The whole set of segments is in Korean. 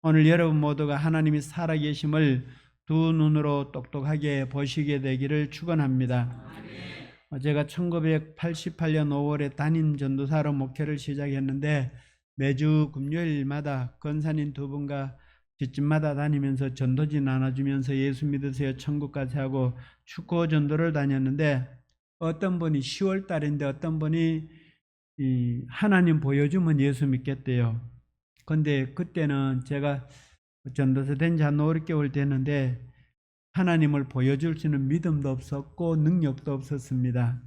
오늘 여러분 모두가 하나님이 살아계심을 두 눈으로 똑똑하게 보시게 되기를 축원합니다. 제가 1988년 5월에 담임 전도사로 목회를 시작했는데 매주 금요일마다 권사님 두 분과 집집마다 다니면서 전도지 나눠주면서 예수 믿으세요 천국까지 하고 축구 전도를 다녔는데 어떤 분이 10월 달인데 어떤 분이 하나님 보여주면 예수 믿겠대요. 근데 그때는 제가 전도사 된 지 한 5, 6개월 됐는데 하나님을 보여줄 수 있는 믿음도 없었고 능력도 없었습니다.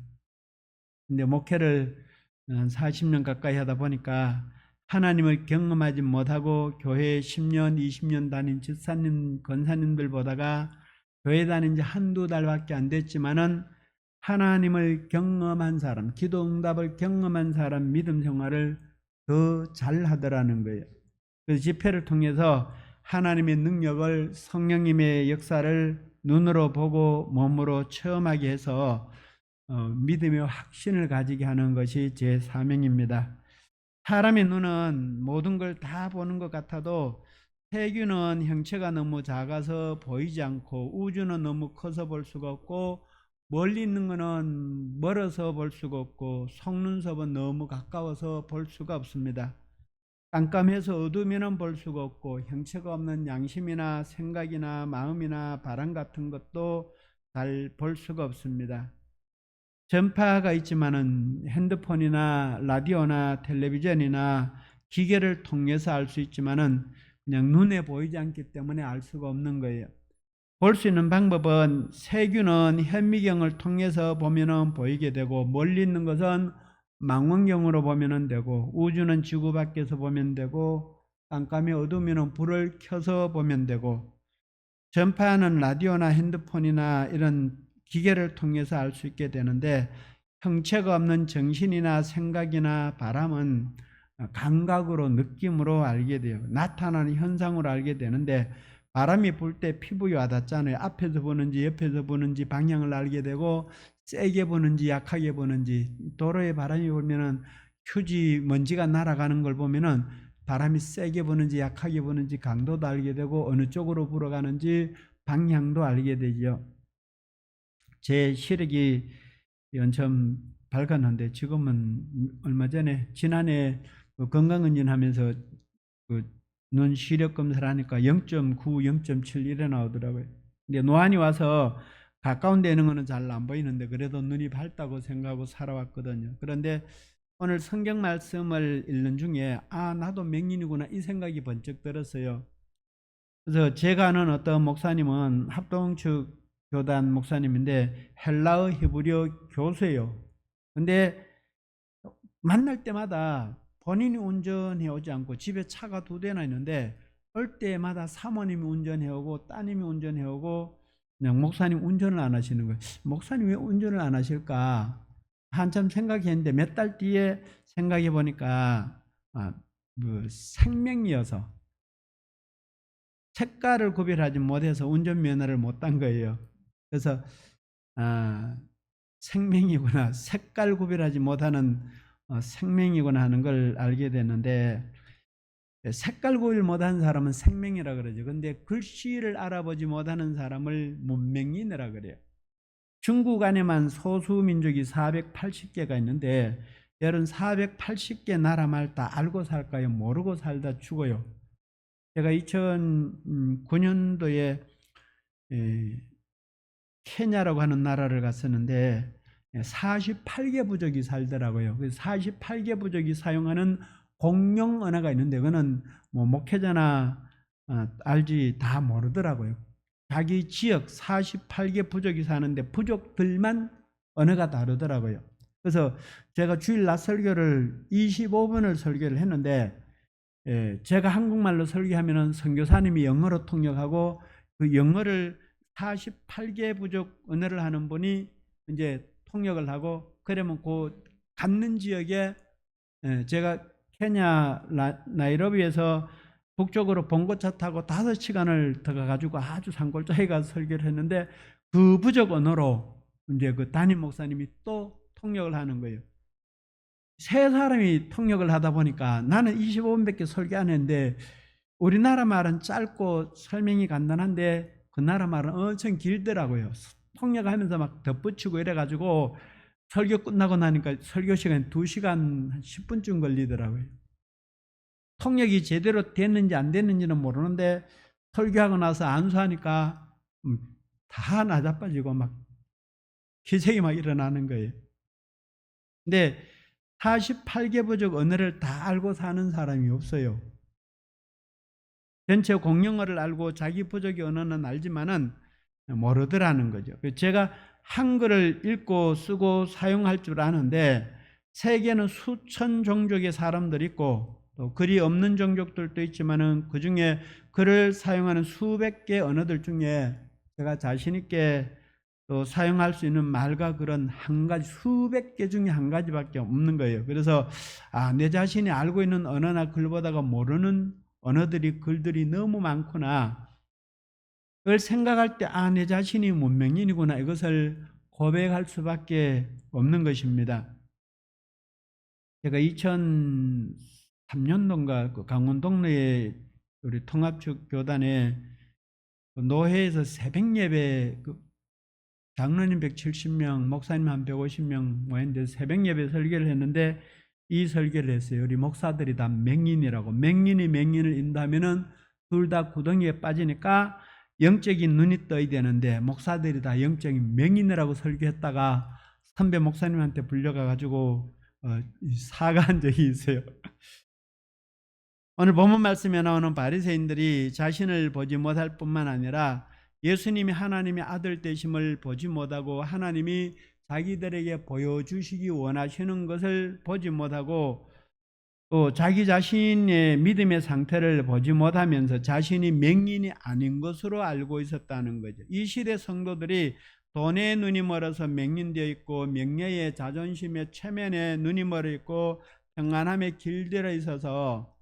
근데 목회를 40년 가까이 하다 보니까 하나님을 경험하지 못하고 교회에 10년, 20년 다닌 집사님, 권사님들 보다가 교회 다닌 지 한두 달밖에 안 됐지만은 하나님을 경험한 사람, 기도 응답을 경험한 사람 믿음 생활을 더 잘하더라는 거예요. 그래서 집회를 통해서 하나님의 능력을 성령님의 역사를 눈으로 보고 몸으로 체험하게 해서 믿음의 확신을 가지게 하는 것이 제 사명입니다. 사람의 눈은 모든 걸 다 보는 것 같아도 세균은 형체가 너무 작아서 보이지 않고 우주는 너무 커서 볼 수가 없고 멀리 있는 거는 멀어서 볼 수가 없고 속눈썹은 너무 가까워서 볼 수가 없습니다. 깜깜해서 어두우면 볼 수가 없고 형체가 없는 양심이나 생각이나 마음이나 바람 같은 것도 잘 볼 수가 없습니다. 전파가 있지만은 핸드폰이나 라디오나 텔레비전이나 기계를 통해서 알 수 있지만은 그냥 눈에 보이지 않기 때문에 알 수가 없는 거예요. 볼 수 있는 방법은 세균은 현미경을 통해서 보면은 보이게 되고 멀리 있는 것은 망원경으로 보면 되고 우주는 지구 밖에서 보면 되고 깜깜이 어두우면 불을 켜서 보면 되고 전파하는 라디오나 핸드폰이나 이런 기계를 통해서 알 수 있게 되는데 형체가 없는 정신이나 생각이나 바람은 감각으로 느낌으로 알게 돼요. 나타나는 현상으로 알게 되는데 바람이 불 때 피부에 와닿잖아요. 앞에서 보는지 옆에서 보는지 방향을 알게 되고 세게 보는지 약하게 보는지 도로에 바람이 불면은 휴지 먼지가 날아가는 걸 보면은 바람이 세게 부는지 약하게 부는지 강도도 알게 되고 어느 쪽으로 불어가는지 방향도 알게 되죠. 제 시력이 연참 밝았는데 지금은 얼마 전에 지난해 건강검진하면서 눈 시력 검사를 하니까 0.9, 0.7 이래 나오더라고요. 근데 노안이 와서 가까운 데 있는 거는 잘 안 보이는데 그래도 눈이 밝다고 생각하고 살아왔거든요. 그런데 오늘 성경 말씀을 읽는 중에 나도 맹인이구나 이 생각이 번쩍 들었어요. 그래서 제가 아는 어떤 목사님은 합동측 교단 목사님인데 헬라어 히브리어 교수예요. 근데 만날 때마다 본인이 운전해 오지 않고 집에 차가 2대나 있는데 올 때마다 사모님이 운전해 오고 따님이 운전해 오고 그냥 목사님 운전을 안 하시는 거예요. 목사님 왜 운전을 안 하실까? 한참 생각했는데 몇 달 뒤에 생각해 보니까 생명이어서 색깔을 구별하지 못해서 운전면허를 못 딴 거예요. 그래서 생명이구나, 색깔 구별하지 못하는 생명이구나 하는 걸 알게 됐는데 색깔 구별 못하는 사람은 생명이라 그러죠. 근데 글씨를 알아보지 못하는 사람을 문맹인이라 그래요. 중국 안에만 소수민족이 480개가 있는데 여러분 480개 나라 말 다 알고 살까요? 모르고 살다 죽어요. 제가 2009년도에 케냐라고 하는 나라를 갔었는데 48개 부족이 살더라고요. 그래서 48개 부족이 사용하는 공용 언어가 있는데 그거는 뭐 목회자나 알지 다 모르더라고요. 자기 지역 48개 부족이 사는데 부족들만 언어가 다르더라고요. 그래서 제가 주일 낮 설교를 25분을 설교를 했는데 제가 한국말로 설교하면은 선교사님이 영어로 통역하고 그 영어를 48개 부족 언어를 하는 분이 이제 통역을 하고 그러면 그 갖는 지역에 제가 케냐 나이로비에서 북쪽으로 봉고차 타고 5시간을 더 가가지고 아주 산골짜기 가서 설교를 했는데 그 부족 언어로 이제 그 담임 목사님이 또 통역을 하는 거예요. 세 사람이 통역을 하다 보니까 나는 25분밖에 설교 안 했는데 우리나라 말은 짧고 설명이 간단한데 그 나라 말은 엄청 길더라고요. 통역하면서 막 덧붙이고 이래가지고 설교 끝나고 나니까 설교 시간 2시간 한 10분쯤 걸리더라고요. 통역이 제대로 됐는지 안 됐는지는 모르는데 설교하고 나서 안수하니까 다 나자빠지고 막 기색이 막 일어나는 거예요. 근데 48개부족 언어를 다 알고 사는 사람이 없어요. 전체 공용어를 알고 자기 부족의 언어는 알지만은 모르더라는 거죠. 제가 한글을 읽고 쓰고 사용할 줄 아는데 세계는 수천 종족의 사람들이 있고 또 글이 없는 종족들도 있지만은 그 중에 글을 사용하는 수백 개 언어들 중에 제가 자신 있게 또 사용할 수 있는 말과 글은 한 가지, 수백 개 중에 한 가지밖에 없는 거예요. 그래서 내 자신이 알고 있는 언어나 글보다가 모르는 언어들이 글들이 너무 많구나. 그걸 생각할 때 내 자신이 문맹인이구나. 이것을 고백할 수밖에 없는 것입니다. 제가 2003년도인가 그 강원 동네에 우리 통합축 교단에 노회에서 새벽 예배 장로님 170명, 목사님 한 150명 모였는데 새벽 예배 설교를 했는데 이 설교를 했어요. 우리 목사들이 다 맹인이라고. 맹인이 맹인을 인도하면은 둘 다 구덩이에 빠지니까 영적인 눈이 떠야 되는데 목사들이 다 영적인 맹인이라고 설교했다가 선배 목사님한테 불려가가지고 사과한 적이 있어요. 오늘 본문 말씀에 나오는 바리새인들이 자신을 보지 못할 뿐만 아니라 예수님이 하나님의 아들 되심을 보지 못하고 하나님이 자기들에게 보여주시기 원하시는 것을 보지 못하고 또 자기 자신의 믿음의 상태를 보지 못하면서 자신이 맹인이 아닌 것으로 알고 있었다는 거죠. 이 시대 성도들이 돈에 눈이 멀어서 맹인되어 있고 명예의 자존심의 체면에 눈이 멀어 있고 평안함에 길들여 있어서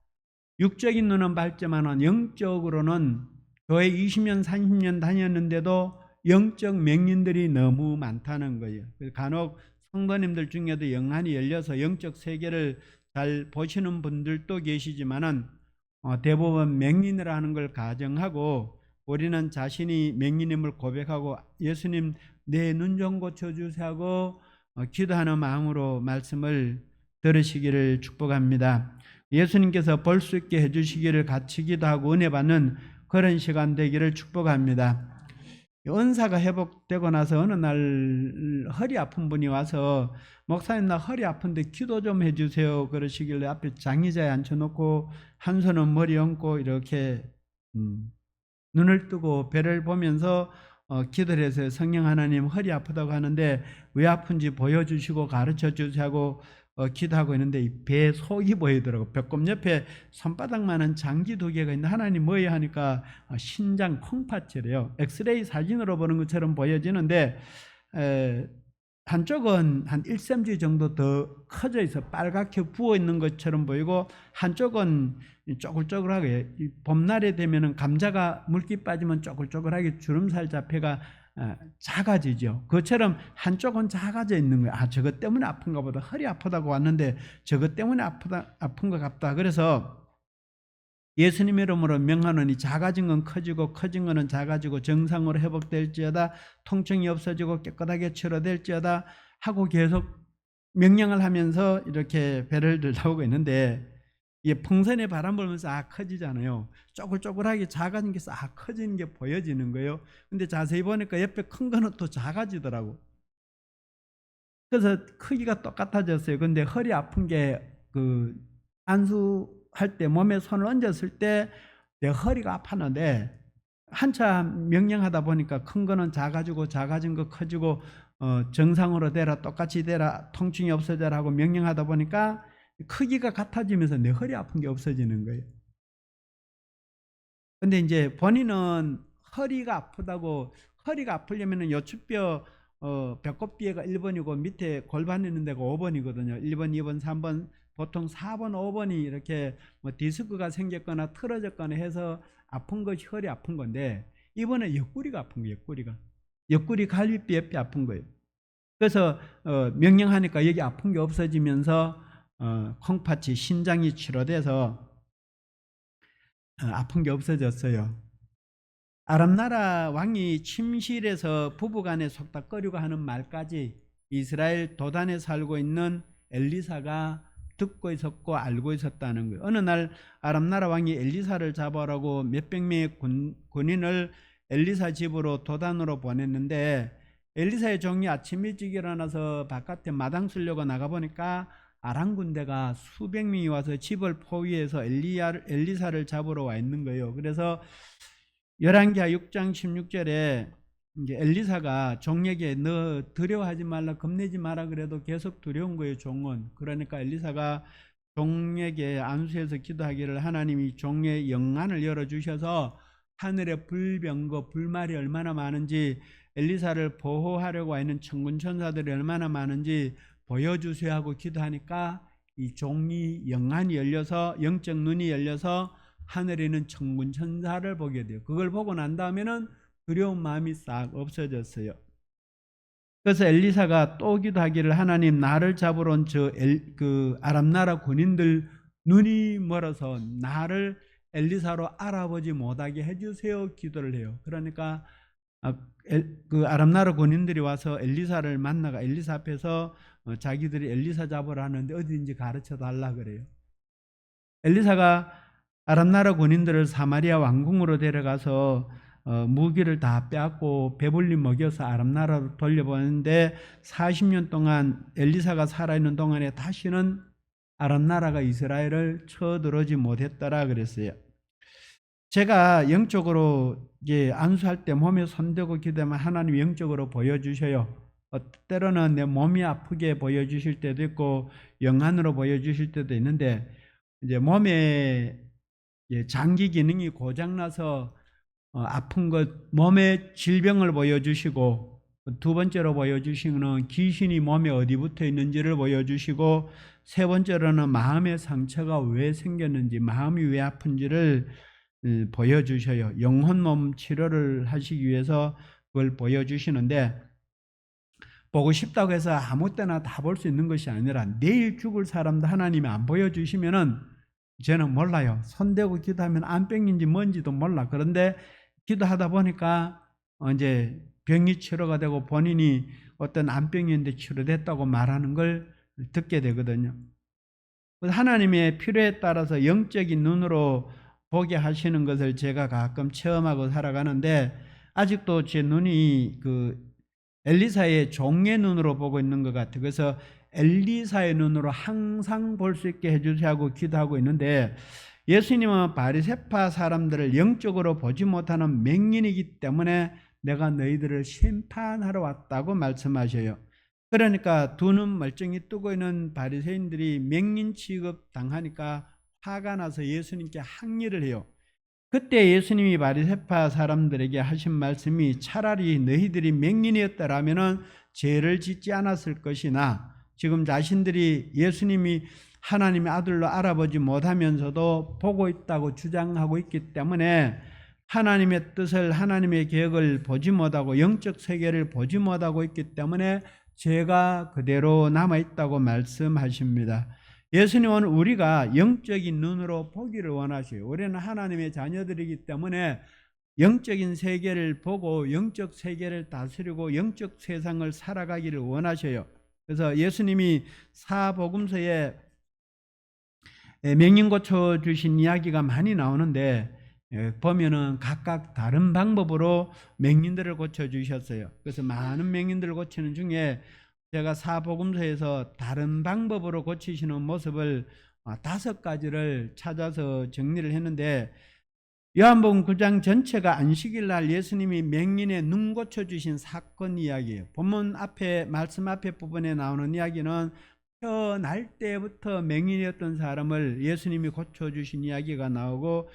육적인 눈은 밝지만 영적으로는 교회 20년 30년 다녔는데도 영적 맹인들이 너무 많다는 거예요. 간혹 성도님들 중에도 영안이 열려서 영적 세계를 잘 보시는 분들도 계시지만은 대부분 맹인이라는 걸 가정하고 우리는 자신이 맹인임을 고백하고 예수님 내 눈 좀 고쳐주세요 하고 기도하는 마음으로 말씀을 들으시기를 축복합니다. 예수님께서 볼 수 있게 해주시기를 같이 기도하고 은혜 받는 그런 시간 되기를 축복합니다. 은사가 회복되고 나서 어느 날 허리 아픈 분이 와서 목사님 나 허리 아픈데 기도 좀 해주세요 그러시길래 앞에 장의자에 앉혀놓고 한 손은 머리 얹고 이렇게 눈을 뜨고 배를 보면서 기도를 해서 성령 하나님 허리 아프다고 하는데 왜 아픈지 보여주시고 가르쳐 주시고 기도하고 있는데 배 속이 보이더라고. 배꼽 옆에 손바닥만한 장기 2개가 있는데 하나님 뭐예요 하니까 신장 콩팥이래요. 엑스레이 사진으로 보는 것처럼 보여지는데 한쪽은 한 1cm 정도 더 커져 있어 빨갛게 부어 있는 것처럼 보이고 한쪽은 쪼글쪼글하게 봄날에 되면은 감자가 물기 빠지면 쪼글쪼글하게 주름살 잡혀가 작아지죠. 그것처럼 한쪽은 작아져 있는 거예요. 저것 때문에 아픈가 보다. 허리 아프다고 왔는데 저것 때문에 아픈 것 같다. 그래서 예수님 이름으로 명하노니 작아진 건 커지고 커진 거는 작아지고 정상으로 회복될지어다. 통증이 없어지고 깨끗하게 치료될지어다 하고 계속 명령을 하면서 이렇게 배를 들다오고 있는데 이게 풍선에 바람 불면서 커지잖아요. 쪼글쪼글하게 작아진 게 커지는 게 보여지는 거예요. 근데 자세히 보니까 옆에 큰 거는 또 작아지더라고. 그래서 크기가 똑같아졌어요. 근데 허리 아픈 게 안수할 때 몸에 손을 얹었을 때 내 허리가 아팠는데 한참 명령하다 보니까 큰 거는 작아지고 작아진 거 커지고 정상으로 되라 똑같이 되라 통증이 없어져라 하고 명령하다 보니까 크기가 같아지면서 내 허리 아픈 게 없어지는 거예요. 근데 이제 본인은 허리가 아프다고 허리가 아프려면은 요추뼈 배꼽뼈가 1번이고 밑에 골반 있는 데가 5번이거든요. 1번, 2번, 3번 보통 4번, 5번이 이렇게 디스크가 생겼거나 틀어졌거나 해서 아픈 것이 허리 아픈 건데 이번에 옆구리가 아픈 거예요. 옆구리 갈비뼈 옆에 아픈 거예요. 그래서 명령하니까 여기 아픈 게 없어지면서 콩팥이 신장이 치료돼서 아픈 게 없어졌어요. 아람나라 왕이 침실에서 부부간에 속닥거리고 하는 말까지 이스라엘 도단에 살고 있는 엘리사가 듣고 있었고 알고 있었다는 거예요. 어느 날 아람나라 왕이 엘리사를 잡아오라고 몇백 명의 군인을 엘리사 집으로 도단으로 보냈는데 엘리사의 종이 아침 일찍 일어나서 바깥에 마당 쓰려고 나가보니까 아람 군대가 수백 명이 와서 집을 포위해서 엘리사를 잡으러 와 있는 거예요. 그래서 열왕기하 6장 16절에 이제 엘리사가 종에게 너 두려워하지 말라, 겁내지 마라 그래도 계속 두려운 거예요, 종은. 그러니까 엘리사가 종에게 안수해서 기도하기를 하나님이 종의 영안을 열어주셔서 하늘의 불병거 불말이 얼마나 많은지, 엘리사를 보호하려고 와 있는 천군 천사들이 얼마나 많은지 보여주세요 하고 기도하니까 이 종이 영안이 열려서, 영적 눈이 열려서 하늘에 있는 천군 천사를 보게 돼요. 그걸 보고 난 다음에는 두려운 마음이 싹 없어졌어요. 그래서 엘리사가 또 기도하기를 하나님, 나를 잡으러 온 그 아람 나라 군인들 눈이 멀어서 나를 엘리사로 알아보지 못하게 해주세요 기도를 해요. 그러니까 그 아람 나라 군인들이 와서 엘리사를 만나가 엘리사 앞에서 자기들이 엘리사 잡으러 하는데 어디인지 가르쳐 달라 그래요. 엘리사가 아람 나라 군인들을 사마리아 왕궁으로 데려가서 무기를 다 빼앗고 배불리 먹여서 아람 나라로 돌려보냈는데 40년 동안 엘리사가 살아있는 동안에 다시는 아람 나라가 이스라엘을 쳐들어오지 못했더라 그랬어요. 제가 영적으로 이제 안수할 때 몸에 손대고 기도하면 하나님이 영적으로 보여주셔요. 때로는 내 몸이 아프게 보여주실 때도 있고 영안으로 보여주실 때도 있는데, 이제 몸에 장기 기능이 고장나서 아픈 것, 몸의 질병을 보여주시고, 두 번째로 보여주시는 귀신이 몸에 어디 붙어 있는지를 보여주시고, 세 번째로는 마음의 상처가 왜 생겼는지, 마음이 왜 아픈지를 보여주셔요. 영혼 몸 치료를 하시기 위해서 그걸 보여주시는데, 보고 싶다고 해서 아무 때나 다 볼 수 있는 것이 아니라 내일 죽을 사람도 하나님이 안 보여주시면은 저는 몰라요. 손대고 기도하면 암병인지 뭔지도 몰라. 그런데 기도하다 보니까 이제 병이 치료가 되고 본인이 어떤 암병이었는데 치료됐다고 말하는 걸 듣게 되거든요. 하나님의 필요에 따라서 영적인 눈으로 보게 하시는 것을 제가 가끔 체험하고 살아가는데, 아직도 제 눈이 그 엘리사의 종의 눈으로 보고 있는 것 같아요. 그래서 엘리사의 눈으로 항상 볼 수 있게 해주세요 하고 기도하고 있는데, 예수님은 바리새파 사람들을 영적으로 보지 못하는 맹인이기 때문에 내가 너희들을 심판하러 왔다고 말씀하셔요. 그러니까 두 눈 멀쩡히 뜨고 있는 바리새인들이 맹인 취급 당하니까 화가 나서 예수님께 항의를 해요. 그때 예수님이 바리새파 사람들에게 하신 말씀이 차라리 너희들이 맹인이었더라면 죄를 짓지 않았을 것이나, 지금 자신들이 예수님이 하나님의 아들로 알아보지 못하면서도 보고 있다고 주장하고 있기 때문에 하나님의 뜻을, 하나님의 계획을 보지 못하고 영적 세계를 보지 못하고 있기 때문에 죄가 그대로 남아있다고 말씀하십니다. 예수님은 우리가 영적인 눈으로 보기를 원하셔요. 우리는 하나님의 자녀들이기 때문에 영적인 세계를 보고 영적 세계를 다스리고 영적 세상을 살아가기를 원하셔요. 그래서 예수님이 사복음서에 맹인 고쳐주신 이야기가 많이 나오는데, 보면은 각각 다른 방법으로 맹인들을 고쳐주셨어요. 그래서 많은 맹인들을 고치는 중에 제가 사복음서에서 다른 방법으로 고치시는 모습을 5가지를 찾아서 정리를 했는데, 요한복음 9장 전체가 안식일 날 예수님이 맹인의 눈 고쳐주신 사건 이야기예요. 본문 앞에, 말씀 앞에 부분에 나오는 이야기는 태어날 때부터 맹인이었던 사람을 예수님이 고쳐주신 이야기가 나오고,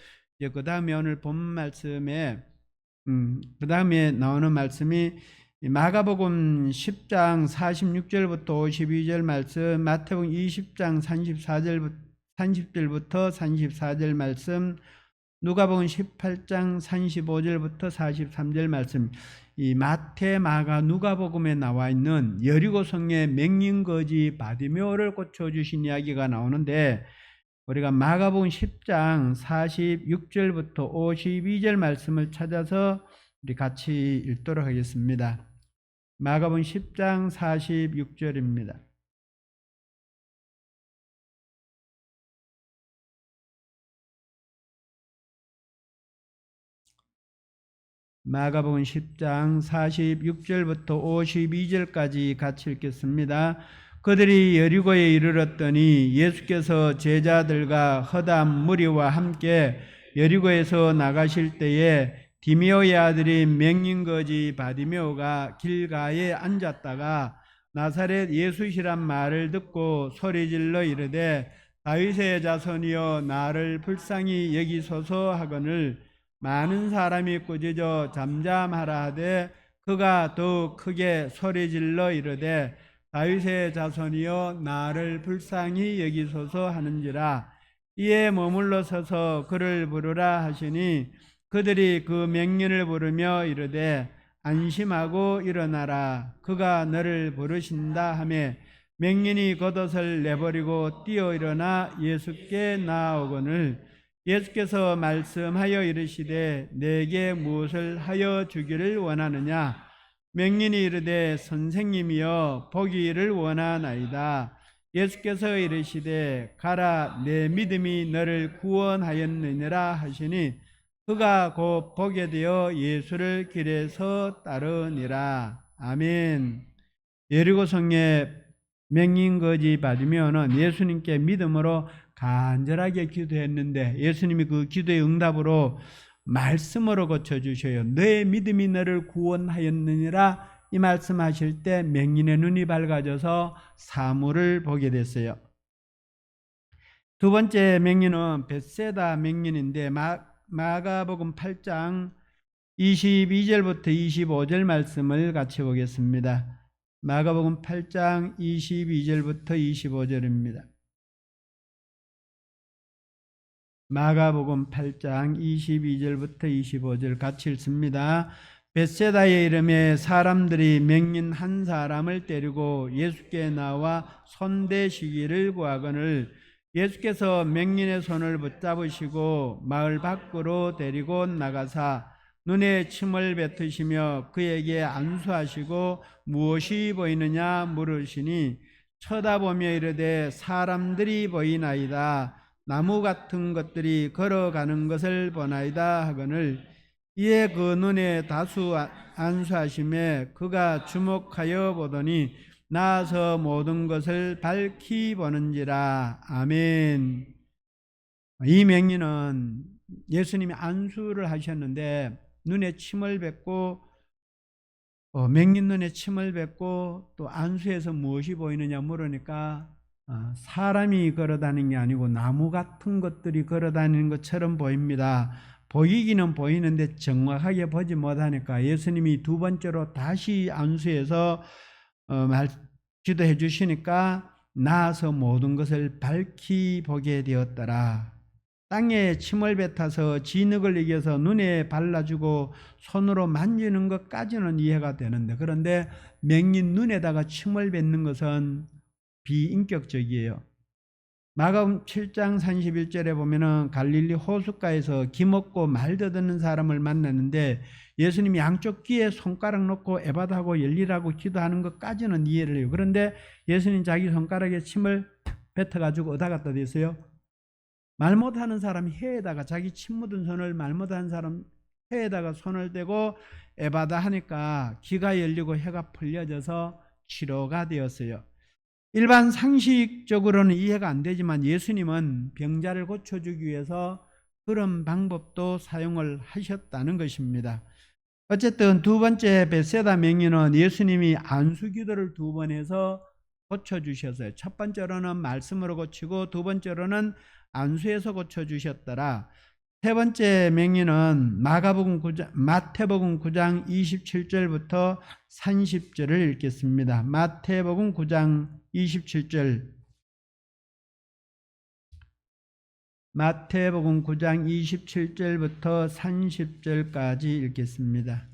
그 다음에 오늘 본문 말씀에 그 다음에 나오는 말씀이 마가복음 10장 46절부터 52절 말씀, 마태복음 20장 30절부터 34절 말씀, 누가복음 18장 35절부터 43절 말씀. 이 마태, 마가, 누가복음에 나와 있는 여리고성의 맹인 거지 바디메오를 고쳐주신 이야기가 나오는데, 우리가 마가복음 10장 46절부터 52절 말씀을 찾아서 우리 같이 읽도록 하겠습니다. 마가복음 10장 46절입니다. 마가복음 10장 46절부터 52절까지 같이 읽겠습니다. 그들이 여리고에 이르렀더니 예수께서 제자들과 허다한 무리와 함께 여리고에서 나가실 때에 디메오의 아들인 맹인거지 바디메오가 길가에 앉았다가 나사렛 예수시란 말을 듣고 소리질러 이르되 다윗의 자손이여 나를 불쌍히 여기소서 하거늘 많은 사람이 꾸짖어 잠잠하라 하되 그가 더욱 크게 소리질러 이르되 다윗의 자손이여 나를 불쌍히 여기소서 하는지라. 이에 머물러 서서 그를 부르라 하시니 그들이 그 맹인을 부르며 이르되 안심하고 일어나라 그가 너를 부르신다 하며 맹인이 겉옷을 내버리고 뛰어 일어나 예수께 나아오거늘 예수께서 말씀하여 이르시되 내게 무엇을 하여 주기를 원하느냐. 맹인이 이르되 선생님이여 보기를 원하나이다. 예수께서 이르시되 가라 내 믿음이 너를 구원하였느니라 하시니 그가 곧 보게 되어 예수를 길에서 따르니라. 아멘. 여리고성의 맹인거지 바디메오는 예수님께 믿음으로 간절하게 기도했는데 예수님이 그 기도의 응답으로 말씀으로 고쳐주셔요. 너의 믿음이 너를 구원하였느니라 이 말씀하실 때 맹인의 눈이 밝아져서 사물을 보게 됐어요. 두 번째 맹인은 벳세다 맹인인데 마가복음 8장 22절부터 25절 말씀을 같이 보겠습니다. 마가복음 8장 22절부터 25절입니다. 마가복음 8장 22절부터 25절 같이 읽습니다. 벳세다의 이름에 사람들이 맹인 한 사람을 데리고 예수께 나와 손대시기를 구하거늘 예수께서 맹인의 손을 붙잡으시고 마을 밖으로 데리고 나가사 눈에 침을 뱉으시며 그에게 안수하시고 무엇이 보이느냐 물으시니 쳐다보며 이르되 사람들이 보이나이다. 나무 같은 것들이 걸어가는 것을 보나이다 하거늘 이에 그 눈에 다수 안수하심에 그가 주목하여 보더니 나아서 모든 것을 밝히 보는지라. 아멘. 이 맹인은 예수님이 안수를 하셨는데 눈에 침을 뱉고 맹인 눈에 침을 뱉고 또 안수해서 무엇이 보이느냐 물으니까 사람이 걸어다니는 게 아니고 나무 같은 것들이 걸어다니는 것처럼 보입니다. 보이기는 보이는데 정확하게 보지 못하니까 예수님이 두 번째로 다시 안수해서 기도해 주시니까 나아서 모든 것을 밝히 보게 되었더라. 땅에 침을 뱉어서 진흙을 이겨서 눈에 발라주고 손으로 만지는 것까지는 이해가 되는데 그런데 맹인 눈에다가 침을 뱉는 것은 비인격적이에요. 마가복음 7장 31절에 보면은 갈릴리 호숫가에서 기먹고 말 더듬는 사람을 만나는데 예수님이 양쪽 귀에 손가락 놓고 에바다하고 열리라고 기도하는 것까지는 이해를 해요. 그런데 예수님 자기 손가락에 침을 뱉어가지고 어디다 갖다 대세요? 말 못하는 사람 혀에다가 자기 침 묻은 손을 말 못하는 사람 혀에다가 손을 대고 에바다 하니까 귀가 열리고 혀가 풀려져서 치료가 되었어요. 일반 상식적으로는 이해가 안 되지만 예수님은 병자를 고쳐주기 위해서 그런 방법도 사용을 하셨다는 것입니다. 어쨌든 두 번째 벳세다 맹인은 예수님이 안수기도를 두 번 해서 고쳐주셨어요. 첫 번째로는 말씀으로 고치고 두 번째로는 안수해서 고쳐주셨더라. 세 번째 맹인은 마태복음 9장 27절부터 30절을 읽겠습니다. 마태복음 9장 27절 마태복음 9장 27절부터 30절까지 읽겠습니다.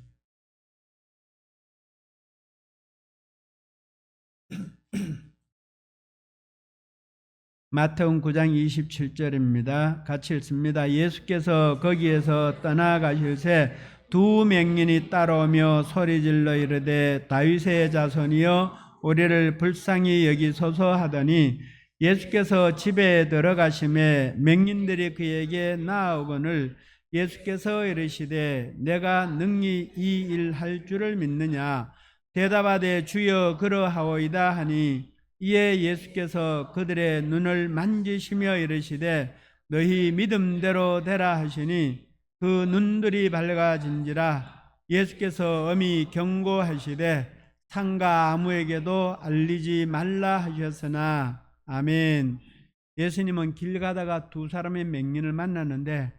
마태복음 9장 27절입니다. 같이 읽습니다. 예수께서 거기에서 떠나가실새 두 맹인이 따라오며 소리질러 이르되 다윗의 자손이여 우리를 불쌍히 여기소서 하더니 예수께서 집에 들어가심에 맹인들이 그에게 나아오거늘 예수께서 이르시되 내가 능히 이 일 할 줄을 믿느냐 대답하되 주여 그러하오이다 하니 이에 예수께서 그들의 눈을 만지시며 이르시되 너희 믿음대로 되라 하시니 그 눈들이 밝아진지라. 예수께서 엄히 경고하시되 상가 아무에게도 알리지 말라 하셨으나. 아멘. 예수님은 길 가다가 두 사람의 맹인을 만났는데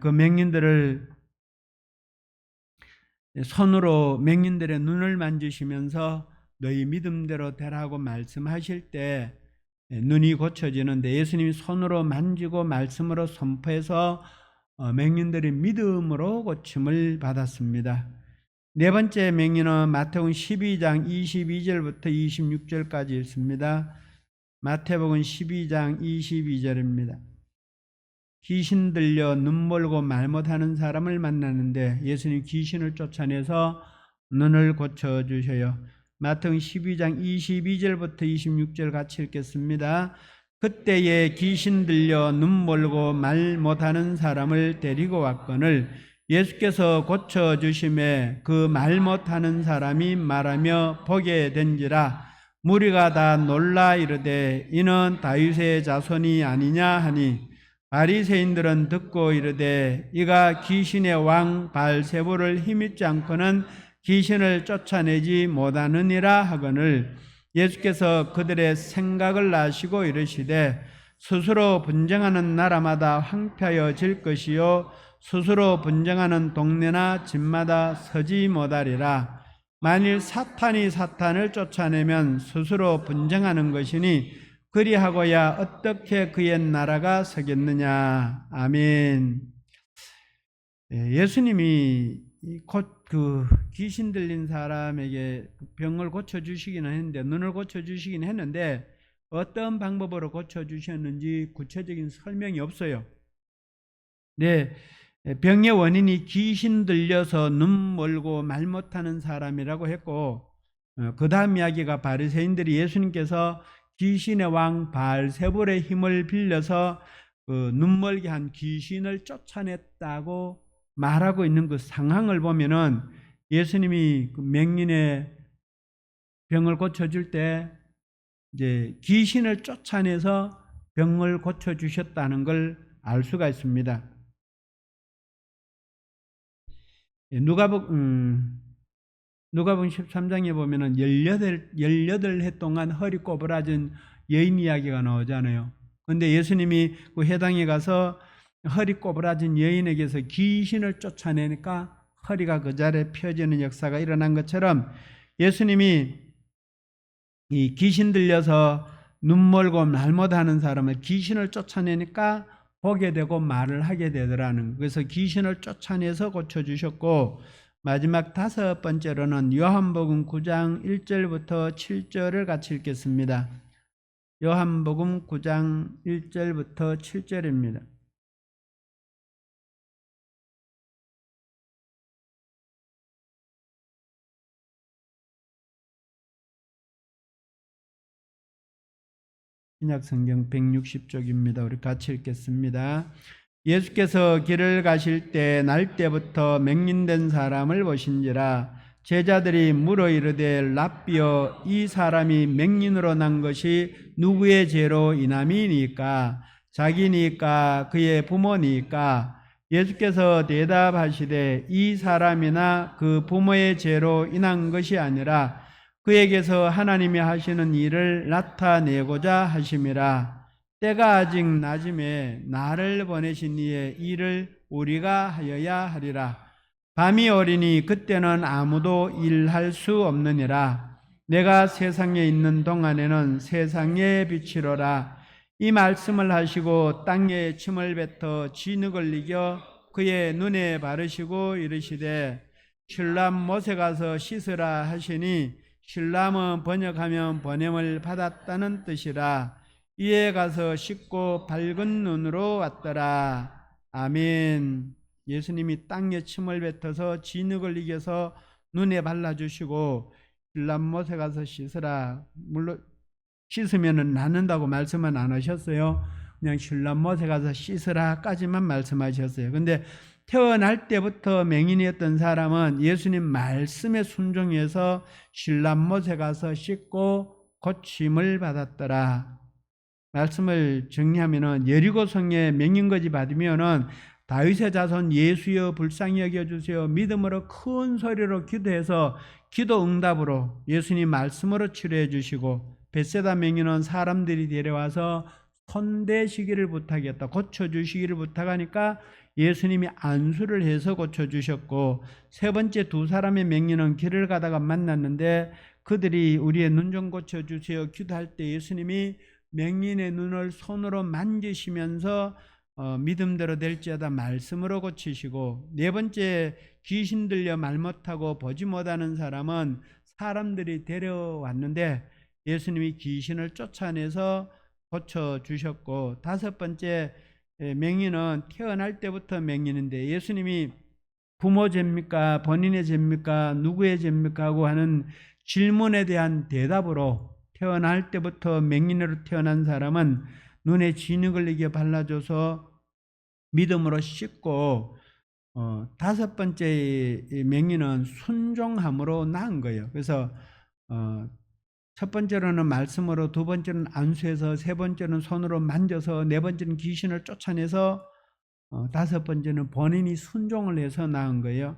그 맹인들을 손으로 맹인들의 눈을 만지시면서 너희 믿음대로 되라고 말씀하실 때 눈이 고쳐지는데 예수님이 손으로 만지고 말씀으로 선포해서 맹인들이 믿음으로 고침을 받았습니다. 네 번째 맹인은 마태복음 12장 22절부터 26절까지 있습니다. 마태복음 12장 22절입니다. 귀신 들려 눈 멀고 말 못하는 사람을 만나는데 예수님 귀신을 쫓아내서 눈을 고쳐주셔요. 마태복음 12장 22절부터 26절 같이 읽겠습니다. 그때에 귀신 들려 눈 멀고 말 못하는 사람을 데리고 왔거늘 예수께서 고쳐주심에 그 말 못하는 사람이 말하며 보게 된지라. 무리가 다 놀라 이르되 이는 다윗의 자손이 아니냐 하니 바리새인들은 듣고 이르되 이가 귀신의 왕 바알세불을 힘입지 않고는 귀신을 쫓아내지 못하느니라 하거늘 예수께서 그들의 생각을 아시고 이르시되 스스로 분쟁하는 나라마다 황폐하여질 것이요 스스로 분쟁하는 동네나 집마다 서지 못하리라. 만일 사탄이 사탄을 쫓아내면 스스로 분쟁하는 것이니 그리하고야 어떻게 그의 나라가 서겠느냐. 아멘. 예수님이 곧 그 귀신 들린 사람에게 병을 고쳐주시기는 했는데 눈을 고쳐주시긴 했는데 어떤 방법으로 고쳐주셨는지 구체적인 설명이 없어요. 네, 병의 원인이 귀신 들려서 눈 멀고 말 못하는 사람이라고 했고 그 다음 이야기가 바리새인들이 예수님께서 귀신의 왕 바알세불의 힘을 빌려서 그 눈멀게 한 귀신을 쫓아냈다고 말하고 있는 그 상황을 보면은 예수님이 그 맹인의 병을 고쳐줄 때 이제 귀신을 쫓아내서 병을 고쳐주셨다는 걸 알 수가 있습니다. 누가복음 13장에 보면은 18해 동안 허리 꼬부라진 여인 이야기가 나오잖아요. 근데 예수님이 그 회당에 가서 허리 꼬부라진 여인에게서 귀신을 쫓아내니까 허리가 그 자리에 펴지는 역사가 일어난 것처럼 예수님이 이 귀신 들려서 눈 멀고 말 못하는 사람을 귀신을 쫓아내니까 보게 되고 말을 하게 되더라는. 그래서 귀신을 쫓아내서 고쳐주셨고 마지막 다섯 번째로는 요한복음 9장 1절부터 7절을 같이 읽겠습니다. 요한복음 9장 1절부터 7절입니다. 신약성경 160쪽입니다. 우리 같이 읽겠습니다. 예수께서 길을 가실 때 날때부터 맹인된 사람을 보신지라. 제자들이 물어 이르되 랍비여 이 사람이 맹인으로 난 것이 누구의 죄로 인함이니까 자기니까 그의 부모니까. 예수께서 대답하시되 이 사람이나 그 부모의 죄로 인한 것이 아니라 그에게서 하나님이 하시는 일을 나타내고자 하심이라. 때가 아직 낮음에 나를 보내신 이의 일을 우리가 하여야 하리라. 밤이 오리니 그때는 아무도 일할 수 없느니라. 내가 세상에 있는 동안에는 세상의 빛이로라. 이 말씀을 하시고 땅에 침을 뱉어 진흙을 이겨 그의 눈에 바르시고 이르시되 실람 못에 가서 씻으라 하시니 실람은 번역하면 보냄을 받았다는 뜻이라. 이에 가서 씻고 밝은 눈으로 왔더라. 아멘. 예수님이 땅에 침을 뱉어서 진흙을 이겨서 눈에 발라주시고 빌람못에 가서 씻으라. 물론 씻으면 낫는다고 말씀은 안 하셨어요. 그냥 신람못에 가서 씻으라까지만 말씀하셨어요. 근데 태어날 때부터 맹인이었던 사람은 예수님 말씀에 순종해서 신람못에 가서 씻고 고침을 받았더라. 말씀을 정리하면은 여리고성에 맹인거지 받으면은 다윗의 자손 예수여 불쌍히 여겨주세요. 믿음으로 큰 소리로 기도해서 기도 응답으로 예수님 말씀으로 치료해 주시고, 벳세다 맹인은 사람들이 데려와서 손대시기를 부탁했다. 고쳐주시기를 부탁하니까 예수님이 안수를 해서 고쳐주셨고, 세 번째 두 사람의 맹인은 길을 가다가 만났는데 그들이 우리의 눈 좀 고쳐주세요 기도할 때 예수님이 맹인의 눈을 손으로 만지시면서 믿음대로 될지어다 말씀으로 고치시고, 네 번째 귀신 들려 말 못하고 보지 못하는 사람은 사람들이 데려왔는데 예수님이 귀신을 쫓아내서 고쳐주셨고, 다섯 번째 맹인은 태어날 때부터 맹인인데 예수님이 부모 죄입니까? 본인의 죄입니까? 누구의 죄입니까? 하고 하는 질문에 대한 대답으로 태어날 때부터 맹인으로 태어난 사람은 눈에 진흙을 이겨 발라줘서 믿음으로 씻고, 다섯 번째 맹인은 순종함으로 낳은 거예요. 그래서 첫 번째로는 말씀으로, 두 번째는 안수해서, 세 번째는 손으로 만져서, 네 번째는 귀신을 쫓아내서, 다섯 번째는 본인이 순종을 해서 낳은 거예요.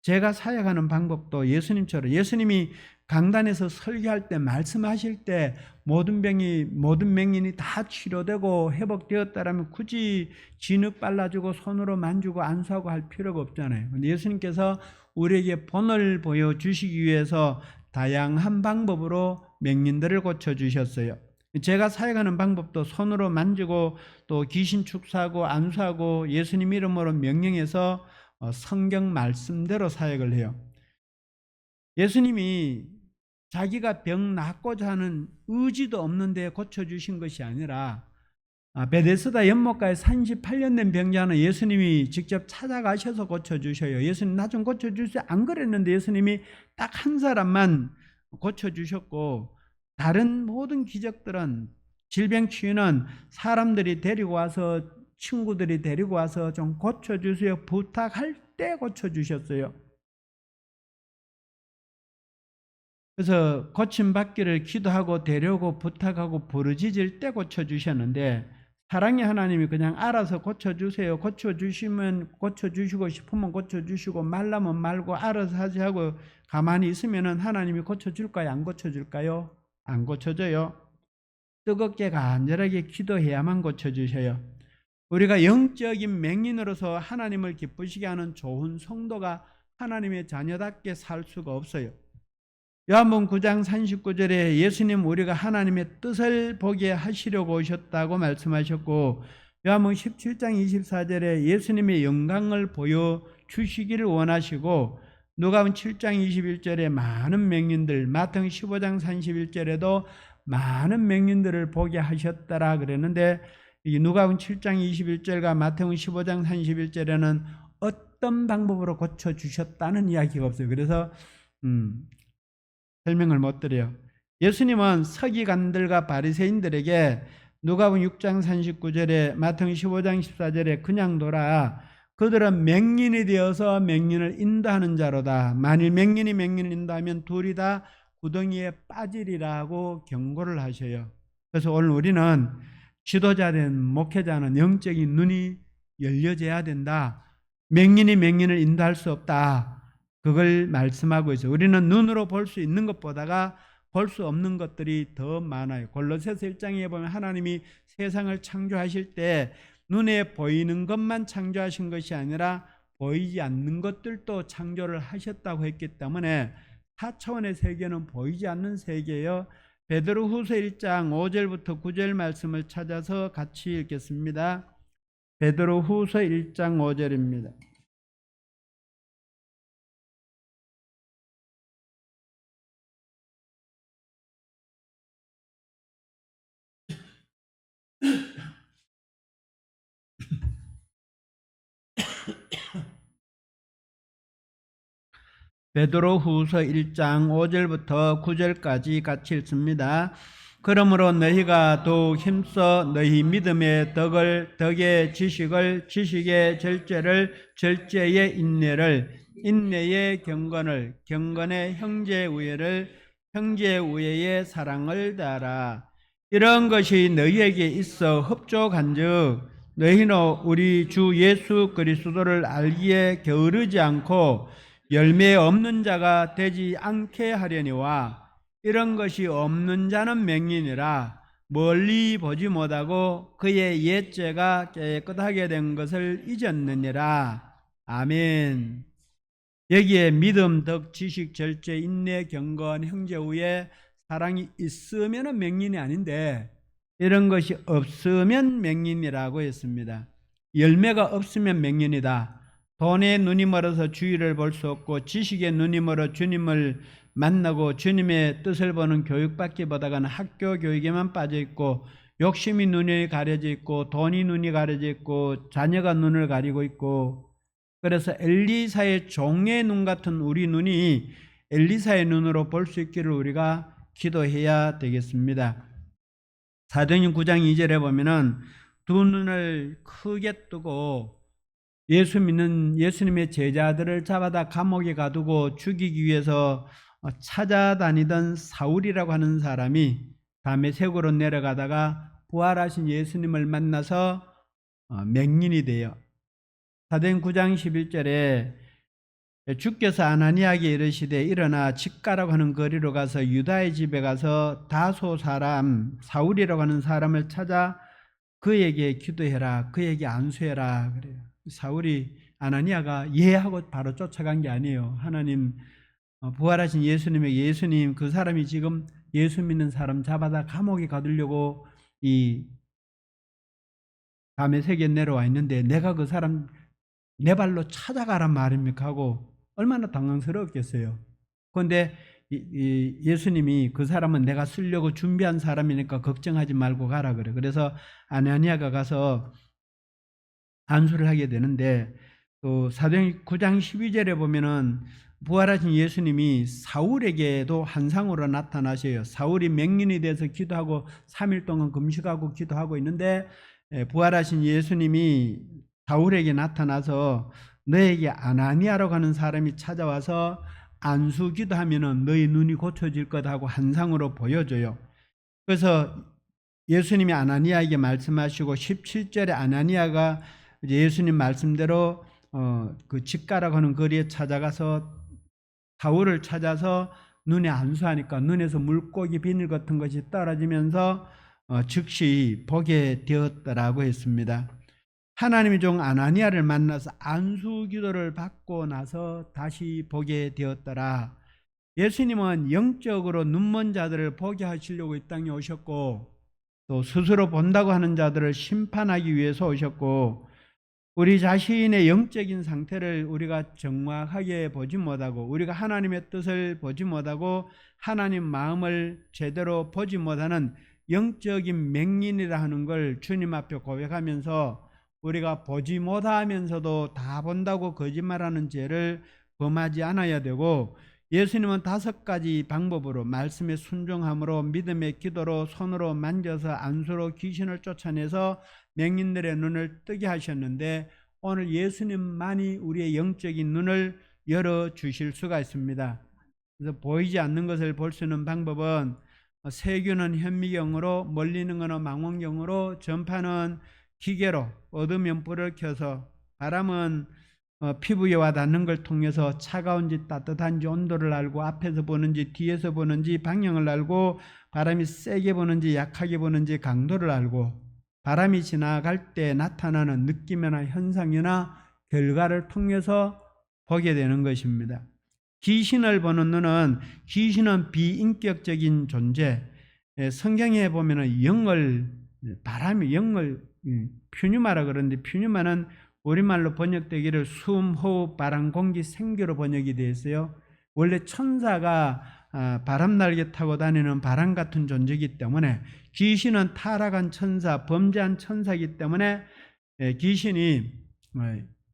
제가 사역하는 방법도 예수님처럼, 예수님이 강단에서 설교할 때 말씀하실 때 모든 맹인이 다 치료되고 회복되었다라면 굳이 진흙 발라주고 손으로 만지고 안수하고 할 필요가 없잖아요. 근데 예수님께서 우리에게 본을 보여주시기 위해서 다양한 방법으로 맹인들을 고쳐주셨어요. 제가 사역하는 방법도 손으로 만지고 또 귀신 축사하고 안수하고 예수님 이름으로 명령해서 성경 말씀대로 사역을 해요. 예수님이 자기가 병 낫고자 하는 의지도 없는데 고쳐주신 것이 아니라, 베데스다 연못가에 38년 된 병자는 예수님이 직접 찾아가셔서 고쳐주셔요. 예수님 나 좀 고쳐주세요. 안 그랬는데 예수님이 딱 한 사람만 고쳐주셨고, 다른 모든 기적들은, 질병 치유는 사람들이 데리고 와서, 친구들이 데리고 와서 좀 고쳐주세요 부탁할 때 고쳐주셨어요. 그래서 고침받기를 기도하고 데려오고 부탁하고 부르짖을 때 고쳐주셨는데, 사랑의 하나님이 그냥 알아서 고쳐주세요, 고쳐주시면 고쳐주시고 싶으면 고쳐주시고 말라면 말고 알아서 하지 하고 가만히 있으면 하나님이 고쳐줄까요? 안 고쳐줄까요? 안 고쳐줘요. 뜨겁게 간절하게 기도해야만 고쳐주셔요. 우리가 영적인 맹인으로서 하나님을 기쁘시게 하는 좋은 성도가 하나님의 자녀답게 살 수가 없어요. 요한복음 9장 39절에 예수님 우리가 하나님의 뜻을 보게 하시려고 오셨다고 말씀하셨고, 요한복음 17장 24절에 예수님의 영광을 보여주시기를 원하시고, 누가복음 7장 21절에 많은 맹인들, 마태복음 15장 31절에도 많은 맹인들을 보게 하셨더라 그랬는데, 누가복음 7장 21절과 마태복음 15장 31절에는 어떤 방법으로 고쳐주셨다는 이야기가 없어요. 그래서 설명을 못 드려요. 예수님은 서기관들과 바리새인들에게 누가복음 6장 39절에 마태복음 15장 14절에 그냥 둬라. 그들은 맹인이 되어서 맹인을 인도하는 자로다. 만일 맹인을 인도하면 둘이 다 구덩이에 빠지리라고 경고를 하셔요. 그래서 오늘 우리는 지도자된 목회자는 영적인 눈이 열려져야 된다. 맹인을 인도할 수 없다. 그걸 말씀하고 있어요. 우리는 눈으로 볼 수 있는 것보다가 볼 수 없는 것들이 더 많아요. 골로새서 1장에 보면 하나님이 세상을 창조하실 때 눈에 보이는 것만 창조하신 것이 아니라 보이지 않는 것들도 창조를 하셨다고 했기 때문에 4차원의 세계는 보이지 않는 세계예요. 베드로후서 1장 5절부터 9절 말씀을 찾아서 같이 읽겠습니다. 베드로후서 1장 5절입니다. 베드로후서 1장 5절부터 9절까지 같이 읽습니다. 그러므로 너희가 더욱 힘써 너희 믿음의 덕의 지식을, 지식의 절제를, 절제의 인내를, 인내의 경건을, 경건의 형제 우애를, 형제 우애의 사랑을 다하라. 이런 것이 너희에게 있어 흡족한즉 너희는 우리 주 예수 그리스도를 알기에 게으르지 않고 열매 없는 자가 되지 않게 하려니와, 이런 것이 없는 자는 맹인이라 멀리 보지 못하고 그의 옛죄가 깨끗하게 된 것을 잊었느니라. 아멘. 여기에 믿음, 덕, 지식, 절제, 인내, 경건, 형제 우애, 사랑이 있으면 맹인이 아닌데 이런 것이 없으면 맹인이라고 했습니다. 열매가 없으면 맹인이다. 돈에 눈이 멀어서 주의를 볼 수 없고, 지식에 눈이 멀어 주님을 만나고 주님의 뜻을 보는 교육받기 보다가는 학교 교육에만 빠져 있고, 욕심이 눈이 가려져 있고, 돈이 눈이 가려져 있고, 자녀가 눈을 가리고 있고, 그래서 엘리사의 종의 눈 같은 우리 눈이 엘리사의 눈으로 볼 수 있기를 우리가 기도해야 되겠습니다. 사도행전 9장 2절에 보면은 두 눈을 크게 뜨고 예수 믿는 예수님의 제자들을 잡아다 감옥에 가두고 죽이기 위해서 찾아다니던 사울이라고 하는 사람이 다메섹으로 내려가다가 부활하신 예수님을 만나서 맹인이 돼요. 사도행전 9장 11절에 주께서 아나니아에게 이르시되 일어나 직가라고 하는 거리로 가서 유다의 집에 가서 다소 사람 사울이라고 하는 사람을 찾아 그에게 기도해라, 그에게 안수해라 그래요. 사울이 아나니아가 예 하고 바로 쫓아간 게 아니에요. 하나님 부활하신 예수님에게, 예수님 그 사람이 지금 예수 믿는 사람 잡아다 감옥에 가두려고 이 다메섹에 내려와 있는데 내가 그 사람 내 발로 찾아가란 말입니까 하고 얼마나 당황스러웠겠어요. 그런데 예수님이 그 사람은 내가 쓰려고 준비한 사람이니까 걱정하지 말고 가라 그래. 그래서 아나니아가 가서 안수를 하게 되는데, 또 사도행전 9장 12절에 보면은 부활하신 예수님이 사울에게도 환상으로 나타나셔요. 사울이 맹인이 돼서 기도하고 3일 동안 금식하고 기도하고 있는데 부활하신 예수님이 사울에게 나타나서 너에게 아나니아라고 하는 사람이 찾아와서 안수 기도하면은 너희 눈이 고쳐질 거다고 환상으로 보여줘요. 그래서 예수님이 아나니아에게 말씀하시고 17절에 아나니아가 예수님 말씀대로 그 직가라고 하는 거리에 찾아가서 사울을 찾아서 눈에 안수하니까 눈에서 물고기 비늘 같은 것이 떨어지면서 즉시 보게 되었다라고 했습니다. 하나님의 종 아나니아를 만나서 안수 기도를 받고 나서 다시 보게 되었더라. 예수님은 영적으로 눈먼 자들을 보게 하시려고 이 땅에 오셨고, 또 스스로 본다고 하는 자들을 심판하기 위해서 오셨고, 우리 자신의 영적인 상태를 우리가 정확하게 보지 못하고, 우리가 하나님의 뜻을 보지 못하고 하나님 마음을 제대로 보지 못하는 영적인 맹인이라 하는 걸 주님 앞에 고백하면서 우리가 보지 못하면서도 다 본다고 거짓말하는 죄를 범하지 않아야 되고, 예수님은 5가지 방법으로 말씀에 순종함으로 믿음의 기도로 손으로 만져서 안수로 귀신을 쫓아내서 맹인들의 눈을 뜨게 하셨는데, 오늘 예수님만이 우리의 영적인 눈을 열어주실 수가 있습니다. 그래서 보이지 않는 것을 볼 수 있는 방법은 세균은 현미경으로, 멀리는 거는 망원경으로, 전파는 기계로 어두우면 불을 켜서, 바람은 피부에 와닿는 걸 통해서 차가운지 따뜻한지 온도를 알고, 앞에서 보는지 뒤에서 보는지 방향을 알고, 바람이 세게 부는지 약하게 부는지 강도를 알고, 바람이 지나갈 때 나타나는 느낌이나 현상이나 결과를 통해서 보게 되는 것입니다. 귀신을 보는 눈은, 귀신은 비인격적인 존재, 성경에 보면은 영을, 바람이 영을 퓨뉴마라 그러는데, 퓨뉴마는 우리말로 번역되기를 숨, 호흡, 바람, 공기, 생기로 번역이 되어 있어요. 원래 천사가 바람 날개 타고 다니는 바람 같은 존재이기 때문에, 귀신은 타락한 천사, 범죄한 천사이기 때문에 귀신이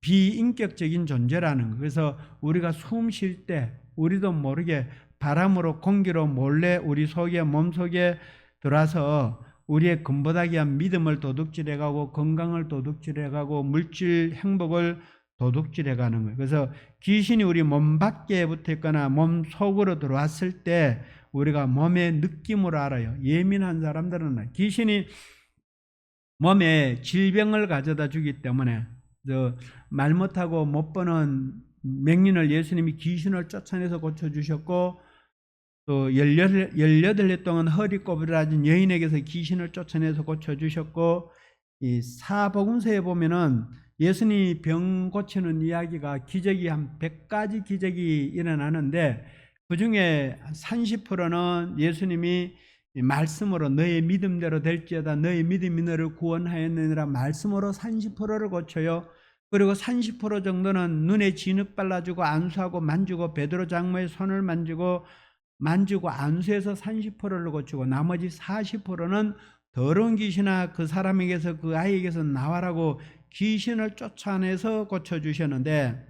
비인격적인 존재라는 거. 그래서 우리가 숨 쉴 때 우리도 모르게 바람으로 공기로 몰래 우리 속에 몸속에 들어와서 우리의 근본하기한 믿음을 도둑질해가고 건강을 도둑질해가고 물질 행복을 도둑질해가는 거예요. 그래서 귀신이 우리 몸 밖에 붙어있거나 몸 속으로 들어왔을 때 우리가 몸의 느낌으로 알아요. 예민한 사람들은 귀신이 몸에 질병을 가져다 주기 때문에 말 못하고 못 보는 맹인을 예수님이 귀신을 쫓아내서 고쳐주셨고, 또 18해 동안 허리 꼬부라진 여인에게서 귀신을 쫓아내서 고쳐주셨고, 이 사복음서에 보면은 예수님이 병 고치는 이야기가 기적이 한 100가지 기적이 일어나는데, 그 중에 30%는 예수님이 말씀으로 너의 믿음대로 될지어다 너의 믿음이 너를 구원하였느니라 말씀으로 30%를 고쳐요. 그리고 30% 정도는 눈에 진흙 발라주고 안수하고 만지고 베드로 장모의 손을 만지고 안수해서 30%를 고치고, 나머지 40%는 더러운 귀신아 그 사람에게서 그 아이에게서 나와라고 귀신을 쫓아내서 고쳐주셨는데,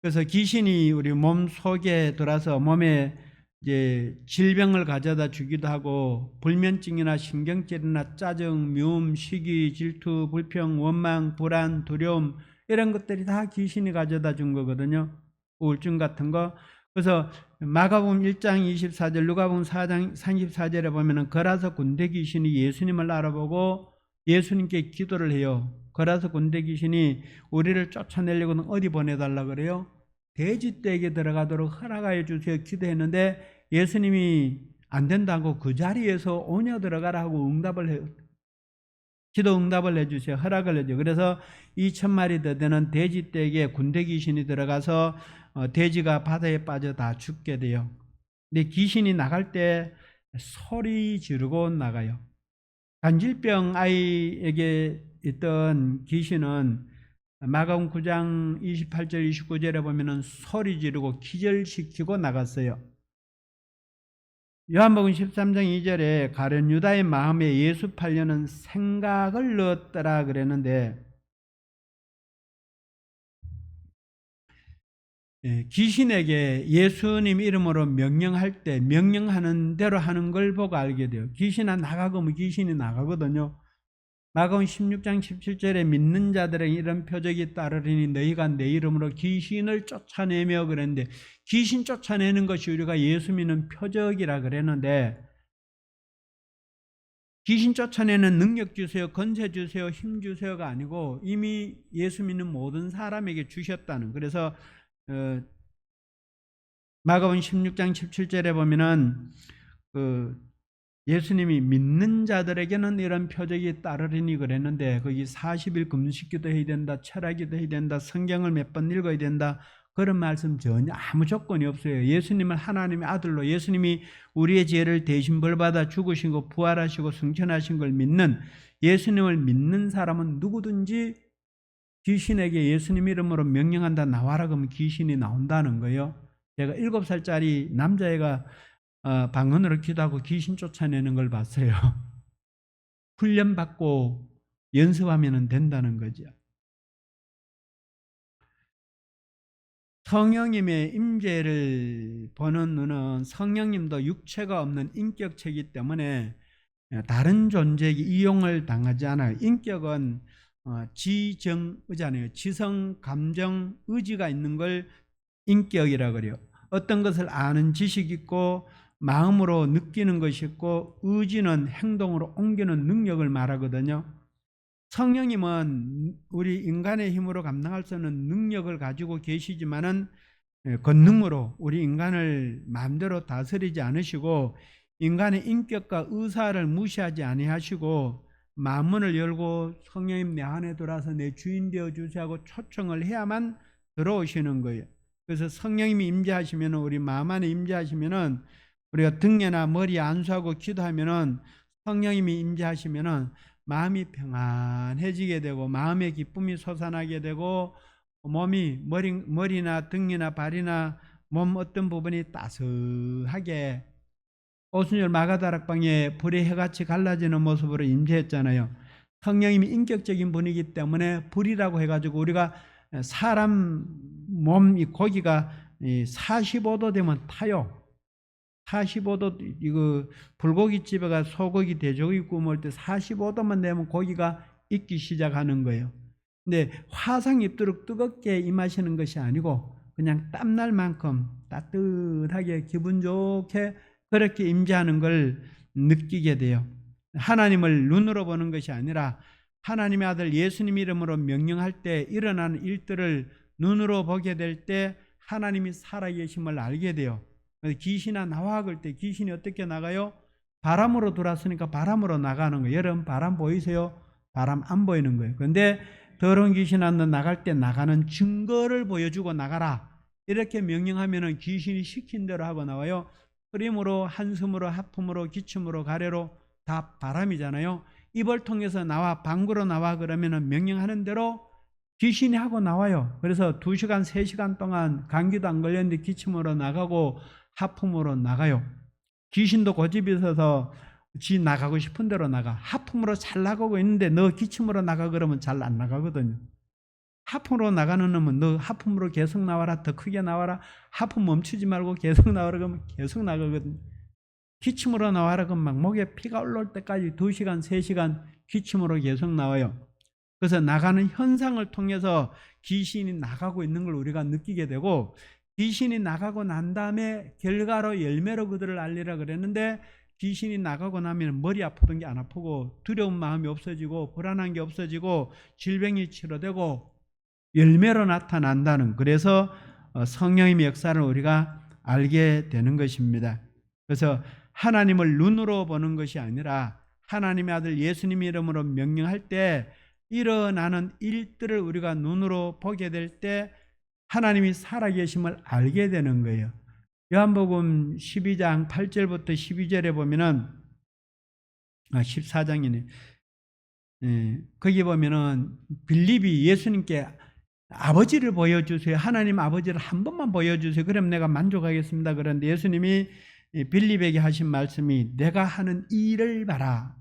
그래서 귀신이 우리 몸 속에 들어와서 몸에 이제 질병을 가져다 주기도 하고, 불면증이나 신경질이나 짜증, 미움, 시기, 질투, 불평, 원망, 불안, 두려움, 이런 것들이 다 귀신이 가져다 준 거거든요. 우울증 같은 거. 그래서 마가복음 1장 24절, 누가복음 4장 34절에 보면은 거라서 군대 귀신이 예수님을 알아보고 예수님께 기도를 해요. 거라서 군대 귀신이 우리를 쫓아내려고는 어디 보내달라 그래요? 돼지떼에게 들어가도록 허락하여 주세요 기도했는데, 예수님이 안 된다고 그 자리에서 오냐 들어가라 하고 응답을 해요. 기도 응답을 해주세요. 허락을 해줘요. 그래서 2000마리 더 되는 돼지떼에게 군대 귀신이 들어가서 돼지가 바다에 빠져 다 죽게 돼요. 근데 귀신이 나갈 때 소리 지르고 나가요. 간질병 아이에게 있던 귀신은 마가복음 9장 28절 29절에 보면은 소리 지르고 기절시키고 나갔어요. 요한복음 13장 2절에 가룟 유다의 마음에 예수 팔려는 생각을 넣었더라 그랬는데, 귀신에게 예수님 이름으로 명령할 때 명령하는 대로 하는 걸 보고 알게 돼요. 귀신아 나가고 뭐 귀신이 나가거든요. 마가복음 16장 17절에 믿는 자들에게 이런 표적이 따르리니 너희가 내 이름으로 귀신을 쫓아내며 그랬는데, 귀신 쫓아내는 것이 우리가 예수 믿는 표적이라 그랬는데, 귀신 쫓아내는 능력 주세요, 권세 주세요, 힘 주세요가 아니고 이미 예수 믿는 모든 사람에게 주셨다는. 그래서 마가복음 16장 17절에 보면은 예수님이 믿는 자들에게는 이런 표적이 따르리니 그랬는데, 거기 40일 금식기도 해야 된다, 철학기도 해야 된다, 성경을 몇 번 읽어야 된다, 그런 말씀 전혀 아무 조건이 없어요. 예수님을 하나님의 아들로, 예수님이 우리의 죄를 대신 벌받아 죽으시고 부활하시고 승천하신 걸 믿는, 예수님을 믿는 사람은 누구든지 귀신에게 예수님 이름으로 명령한다 나와라 그러면 귀신이 나온다는 거예요. 제가 7살짜리 남자애가 방언으로 기도하고 귀신 쫓아내는 걸 봤어요. 훈련받고 연습하면 된다는 거죠. 성령님의 임재를 보는 눈은, 성령님도 육체가 없는 인격체이기 때문에 다른 존재에게 이용을 당하지 않아요. 인격은 지정의잖아요. 지성, 감정, 의지가 있는 걸 인격이라고 그래요. 어떤 것을 아는 지식이 있고 마음으로 느끼는 것이 있고, 의지는 행동으로 옮기는 능력을 말하거든요. 성령님은 우리 인간의 힘으로 감당할 수 없는 능력을 가지고 계시지만은 권능으로 우리 인간을 마음대로 다스리지 않으시고, 인간의 인격과 의사를 무시하지 아니하시고 마음문을 열고 성령님 내 안에 들어와서 내 주인 되어 주세요 하고 초청을 해야만 들어오시는 거예요. 그래서 성령님이 임재하시면, 우리 마음 안에 임재하시면은, 우리가 등에나 머리에 안수하고 기도하면은 성령님이 임재하시면은 마음이 평안해지게 되고 마음의 기쁨이 솟아나게 되고, 몸이 머리나 등이나 발이나 몸 어떤 부분이 따스하게, 오순절 마가다락방에 불이 해같이 갈라지는 모습으로 임재했잖아요. 성령님이 인격적인 분이기 때문에 불이라고 해가지고 우리가 사람 몸 이 고기가 45도 되면 타요. 45도 이거 불고기집에 가 소고기 돼지고기 구울 때 45도만 되면 고기가 익기 시작하는 거예요. 근데 화상 입도록 뜨겁게 임하시는 것이 아니고 그냥 땀날 만큼 따뜻하게 기분 좋게 그렇게 임재하는 걸 느끼게 돼요. 하나님을 눈으로 보는 것이 아니라 하나님의 아들 예수님 이름으로 명령할 때 일어나는 일들을 눈으로 보게 될 때 하나님이 살아계심을 알게 돼요. 귀신아 나와 그럴 때 귀신이 어떻게 나가요? 바람으로 들어왔으니까 바람으로 나가는 거예요. 여러분 바람 보이세요? 바람 안 보이는 거예요. 그런데 더러운 귀신아 너 나갈 때 나가는 증거를 보여주고 나가라. 이렇게 명령하면 귀신이 시킨 대로 하고 나와요. 흐림으로 한숨으로 하품으로 기침으로 가래로 다 바람이잖아요. 입을 통해서 나와 방구로 나와 그러면 명령하는 대로 귀신이 하고 나와요. 그래서 2시간 3시간 동안 감기도 안 걸렸는데 기침으로 나가고 하품으로 나가요. 귀신도 고집이 있어서 지 나가고 싶은 대로 나가. 하품으로 잘 나가고 있는데 너 기침으로 나가 그러면 잘 안 나가거든요. 하품으로 나가는 놈은 너 하품으로 계속 나와라. 더 크게 나와라. 하품 멈추지 말고 계속 나와라 그러면 계속 나가거든요. 기침으로 나와라 그러면 막 목에 피가 올라올 때까지 2시간 3시간 기침으로 계속 나와요. 그래서 나가는 현상을 통해서 귀신이 나가고 있는 걸 우리가 느끼게 되고 귀신이 나가고 난 다음에 결과로 열매로 그들을 알리라 그랬는데 귀신이 나가고 나면 머리 아프던 게 안 아프고 두려운 마음이 없어지고 불안한 게 없어지고 질병이 치료되고 열매로 나타난다는 그래서 성령님의 역사를 우리가 알게 되는 것입니다. 그래서 하나님을 눈으로 보는 것이 아니라 하나님의 아들 예수님 이름으로 명령할 때 일어나는 일들을 우리가 눈으로 보게 될 때 하나님이 살아계심을 알게 되는 거예요. 요한복음 12장 8절부터 12절에 보면은 14장이네. 거기 보면은 빌립이 예수님께 아버지를 보여주세요. 하나님 아버지를 한 번만 보여주세요. 그럼 내가 만족하겠습니다. 그런데 예수님이 빌립에게 하신 말씀이 내가 하는 일을 봐라.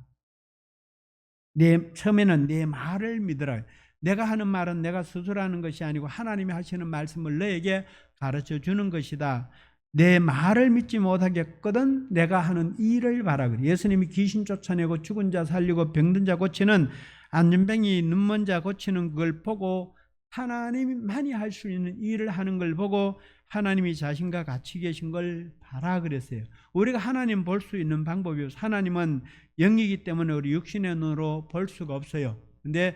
처음에는 내 말을 믿으라. 내가 하는 말은 내가 스스로 하는 것이 아니고 하나님이 하시는 말씀을 너에게 가르쳐 주는 것이다. 내 말을 믿지 못하겠거든 내가 하는 일을 봐라. 예수님이 귀신 쫓아내고 죽은 자 살리고 병든 자 고치는 안전뱅이 눈먼 자 고치는 그걸 보고 하나님만이 할 수 있는 일을 하는 걸 보고 하나님이 자신과 같이 계신 걸 봐라 그랬어요. 우리가 하나님 볼 수 있는 방법이 하나님은 영이기 때문에 우리 육신의 눈으로 볼 수가 없어요. 근데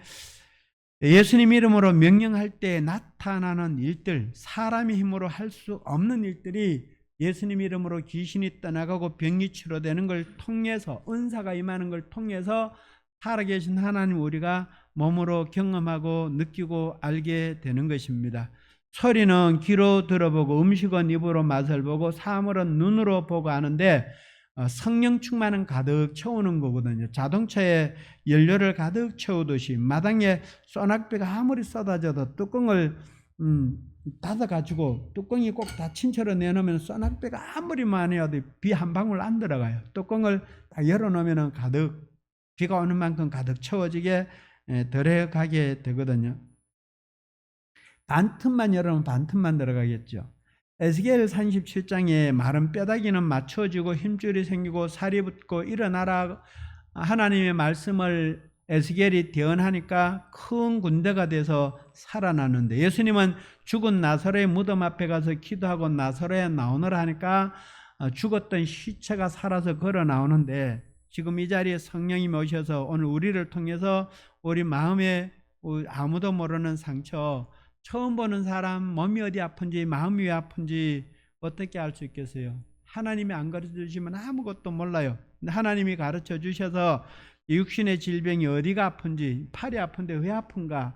예수님 이름으로 명령할 때 나타나는 일들, 사람의 힘으로 할 수 없는 일들이 예수님 이름으로 귀신이 떠나가고 병이 치료되는 걸 통해서 은사가 임하는 걸 통해서 살아계신 하나님 우리가 몸으로 경험하고 느끼고 알게 되는 것입니다. 소리는 귀로 들어보고 음식은 입으로 맛을 보고 사물은 눈으로 보고 하는데 성령 충만은 가득 채우는 거거든요. 자동차에 연료를 가득 채우듯이 마당에 소낙비가 아무리 쏟아져도 뚜껑을 닫아가지고 뚜껑이 꼭 닫힌 채로 내놓으면 소낙비가 아무리 많이 와도 비 한 방울 안 들어가요. 뚜껑을 딱 열어놓으면 가득 비가 오는 만큼 가득 채워지게 들어가게 되거든요. 반틈만 열으면 반틈만 들어가겠죠. 에스겔 37장에 마른 뼈다귀는 맞춰지고 힘줄이 생기고 살이 붙고 일어나라 하나님의 말씀을 에스겔이 대언하니까 큰 군대가 돼서 살아나는데 예수님은 죽은 나사로의 무덤 앞에 가서 기도하고 나사로에 나오느라 하니까 죽었던 시체가 살아서 걸어 나오는데 지금 이 자리에 성령이 오셔서 오늘 우리를 통해서 우리 마음에 아무도 모르는 상처 처음 보는 사람 몸이 어디 아픈지 마음이 왜 아픈지 어떻게 알 수 있겠어요? 하나님이 안 가르쳐 주시면 아무것도 몰라요. 근데 하나님이 가르쳐 주셔서 육신의 질병이 어디가 아픈지 팔이 아픈데 왜 아픈가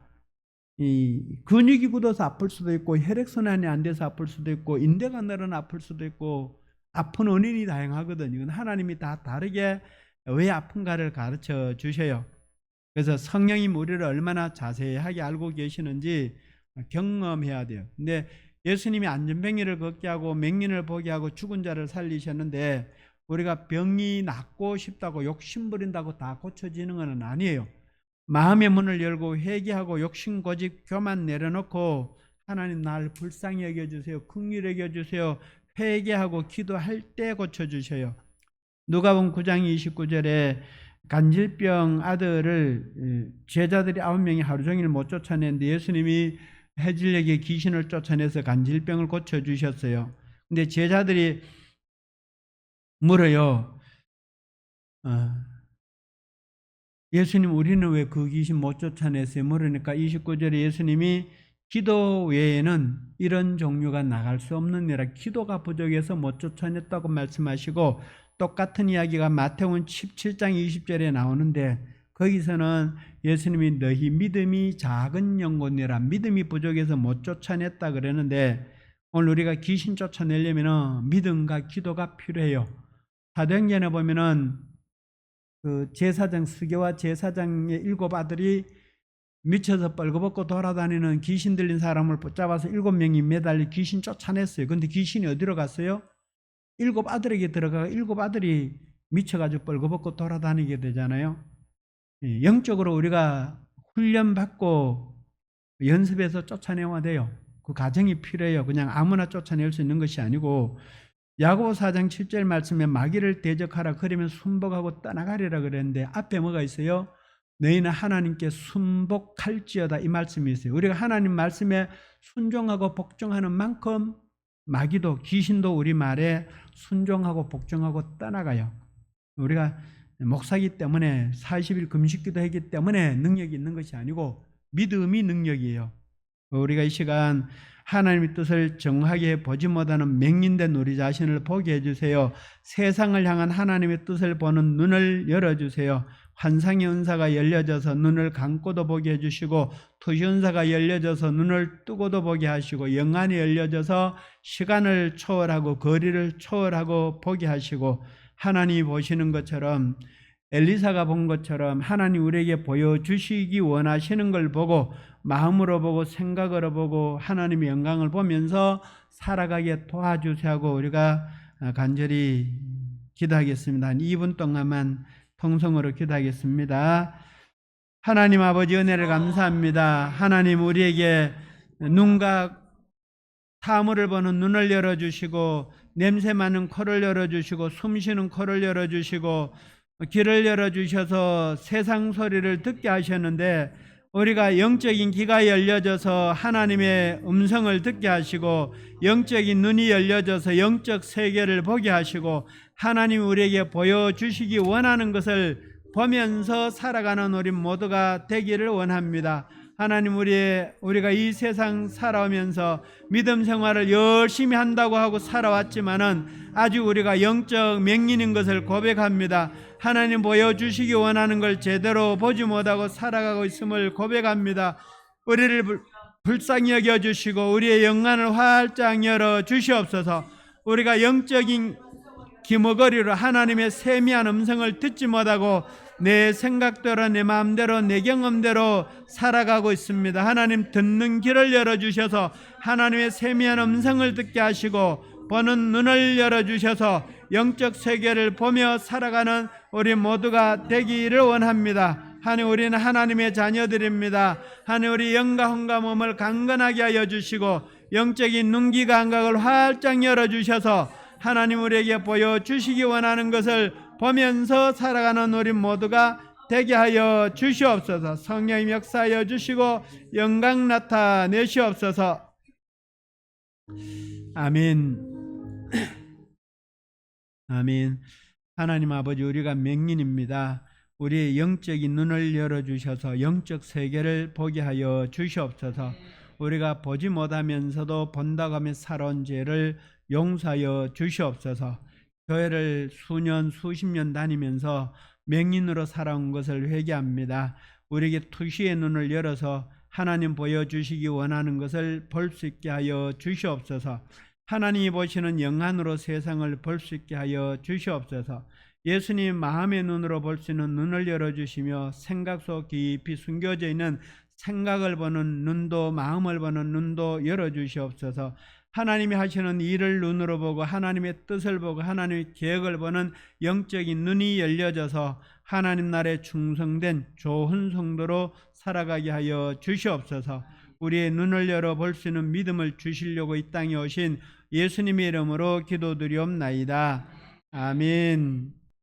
이 근육이 굳어서 아플 수도 있고 혈액순환이 안 돼서 아플 수도 있고 인대가 늘어나 아플 수도 있고 아픈 원인이 다양하거든요. 이건 하나님이 다 다르게 왜 아픈가를 가르쳐 주셔요. 그래서 성령이 우리를 얼마나 자세하게 알고 계시는지 경험해야 돼요. 근데 예수님이 안전뱅이를 걷게 하고 맹인을 보게 하고 죽은 자를 살리셨는데 우리가 병이 낫고 싶다고 욕심 부린다고 다 고쳐지는 건 아니에요. 마음의 문을 열고 회개하고 욕심 고집 교만 내려놓고 하나님 날 불쌍히 여겨주세요. 긍휼히 여겨주세요. 회개하고 기도할 때 고쳐주셔요. 누가복음 9장 29절에 간질병 아들을 제자들이 9명이 하루 종일 못 쫓아냈는데 예수님이 해질녘에 귀신을 쫓아내서 간질병을 고쳐주셨어요. 근데 제자들이 물어요. 예수님, 우리는 왜 그 귀신 못 쫓아냈어요? 물으니까 29절에 예수님이 기도 외에는 이런 종류가 나갈 수 없는 일이라 기도가 부족해서 못 쫓아냈다고 말씀하시고, 똑같은 이야기가 마태복음 17장 20절에 나오는데 거기서는 예수님이 너희 믿음이 작은 영혼이라 믿음이 부족해서 못 쫓아냈다 그러는데, 오늘 우리가 귀신 쫓아내려면 믿음과 기도가 필요해요. 사도행전에 보면은 그 제사장 스게와 제사장의 7 아들이 미쳐서 뻘거벗고 돌아다니는 귀신 들린 사람을 붙잡아서 7명이 매달려 귀신 쫓아냈어요. 근데 귀신이 어디로 갔어요? 7 아들에게 들어가고 7 아들이 미쳐가지고 뻘거벗고 돌아다니게 되잖아요. 영적으로 우리가 훈련받고 연습해서 쫓아내야 돼요. 그 과정이 필요해요. 그냥 아무나 쫓아낼 수 있는 것이 아니고, 야고보 4장 7절 말씀에 마귀를 대적하라 그러면 순복하고 떠나가리라 그랬는데 앞에 뭐가 있어요? 너희는 하나님께 순복할지어다, 이 말씀이 있어요. 우리가 하나님 말씀에 순종하고 복종하는 만큼 마귀도 귀신도 우리 말에 순종하고 복종하고 떠나가요. 우리가 목사기 때문에 40일 금식기도 했기 때문에 능력이 있는 것이 아니고 믿음이 능력이에요. 우리가 이 시간 하나님의 뜻을 정확하게 보지 못하는 맹인된 우리 자신을 보게 해주세요. 세상을 향한 하나님의 뜻을 보는 눈을 열어주세요. 환상의 은사가 열려져서 눈을 감고도 보게 해주시고, 투시 은사가 열려져서 눈을 뜨고도 보게 하시고, 영안이 열려져서 시간을 초월하고 거리를 초월하고 보게 하시고, 하나님이 보시는 것처럼, 엘리사가 본 것처럼 하나님 우리에게 보여주시기 원하시는 걸 보고 마음으로 보고 생각으로 보고 하나님의 영광을 보면서 살아가게 도와주세요 하고 우리가 간절히 기도하겠습니다. 한 2분 동안만 통성으로 기도하겠습니다. 하나님 아버지, 은혜를 감사합니다. 하나님 우리에게 눈과 사물을 보는 눈을 열어주시고, 냄새 맡는 코를 열어주시고, 숨쉬는 코를 열어주시고, 귀를 열어주셔서 세상 소리를 듣게 하셨는데, 우리가 영적인 귀가 열려져서 하나님의 음성을 듣게 하시고, 영적인 눈이 열려져서 영적 세계를 보게 하시고, 하나님 우리에게 보여주시기 원하는 것을 보면서 살아가는 우리 모두가 되기를 원합니다. 하나님, 우리가 이 세상 살아오면서 믿음 생활을 열심히 한다고 하고 살아왔지만은 아직 우리가 영적 맹인인 것을 고백합니다. 하나님 보여주시기 원하는 걸 제대로 보지 못하고 살아가고 있음을 고백합니다. 우리를 불쌍히 여겨주시고 우리의 영안을 활짝 열어 주시옵소서. 우리가 영적인 기머거리로 하나님의 세미한 음성을 듣지 못하고 내 생각대로 내 마음대로 내 경험대로 살아가고 있습니다. 하나님, 듣는 귀를 열어주셔서 하나님의 세미한 음성을 듣게 하시고 보는 눈을 열어주셔서 영적 세계를 보며 살아가는 우리 모두가 되기를 원합니다. 하나님, 우리는 하나님의 자녀들입니다. 하나님, 우리 영과 혼과 몸을 강건하게 하여 주시고 영적인 눈기 감각을 활짝 열어주셔서 하나님 우리에게 보여주시기 원하는 것을 보면서 살아가는 우리 모두가 되게 하여 주시옵소서. 성령님 역사하여 주시고 영광 나타내시옵소서. 아멘. 아멘. 하나님 아버지, 우리가 맹인입니다. 우리의 영적인 눈을 열어주셔서 영적 세계를 보게 하여 주시옵소서. 우리가 보지 못하면서도 본다고 하며 살아온 죄를 용서하여 주시옵소서. 교회를 수년 수십 년 다니면서 맹인으로 살아온 것을 회개합니다. 우리에게 투시의 눈을 열어서 하나님 보여주시기 원하는 것을 볼 수 있게 하여 주시옵소서. 하나님이 보시는 영안으로 세상을 볼 수 있게 하여 주시옵소서. 예수님 마음의 눈으로 볼 수 있는 눈을 열어주시며 생각 속 깊이 숨겨져 있는 생각을 보는 눈도 마음을 보는 눈도 열어주시옵소서. 하나님이 하시는 일을 눈으로 보고 하나님의 뜻을 보고 하나님의 계획을 보는 영적인 눈이 열려져서 하나님 나라에 충성된 좋은 성도로 살아가게 하여 주시옵소서. 우리의 눈을 열어 볼 수 있는 믿음을 주시려고 이 땅에 오신 예수님의 이름으로 기도드리옵나이다. 아멘.